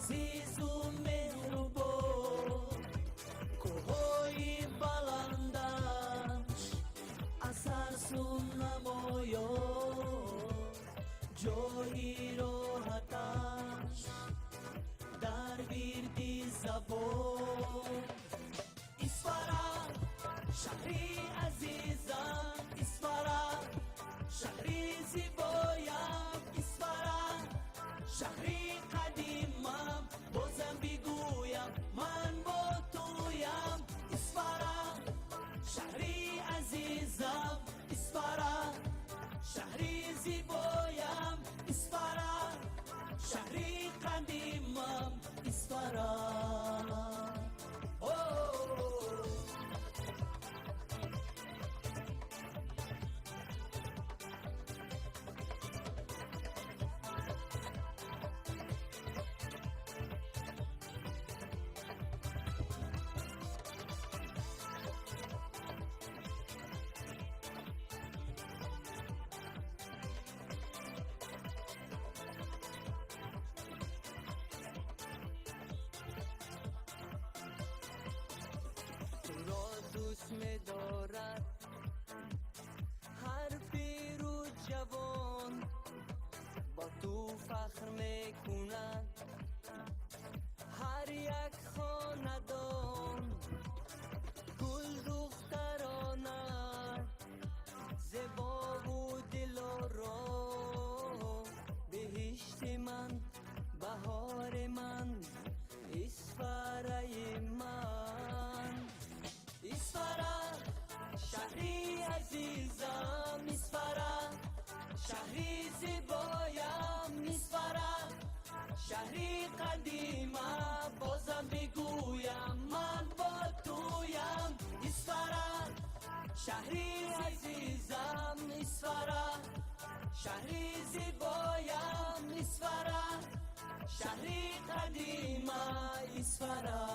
عزیز و مهربان، کوههای بلندش اساس و نمایان، جای راحتش در ورد زبان. اسفارا شهری عزیزم، اسفارا شهری زیبایم، اسفارا شهری قدیمم، بازم بگویم من با تویم. اسفارا شهری عزیزم، اسفارا شهری زیبایم، اسفارا شهری قدیمم، اسفارا. دوست می دارد هر پیر و جوان، با تو فخر می کند هر یک خاندان. گل دخترانه زیبا و دلارام، بهشت من بهار من اسفاره من. اسفارا شهری عزیزم، اسفارا شهری زیبایم، اسفارا شهری قدیمم، بازم بگویم من با تویم. اسفارا شهری عزیزم، اسفارا شهری زیبایم، اسفارا شهری قدیمم، اسفارا.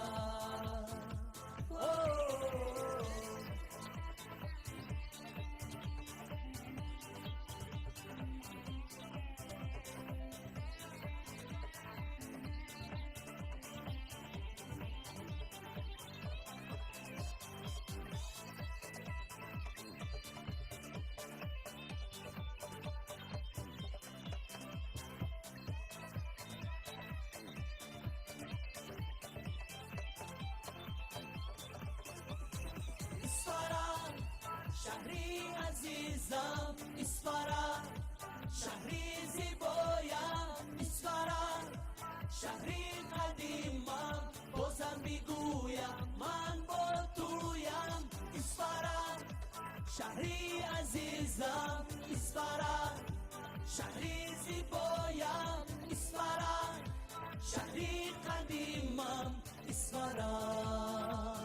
شهری عزیزم، اسفارا شهری زیبایم، اسفارا شهری قدیمم، بازم بگویم من با تویم. اسفارا شهری عزیزم، اسفارا شهری زیبایم، اسفارا شهری قدیمم، اسفارا.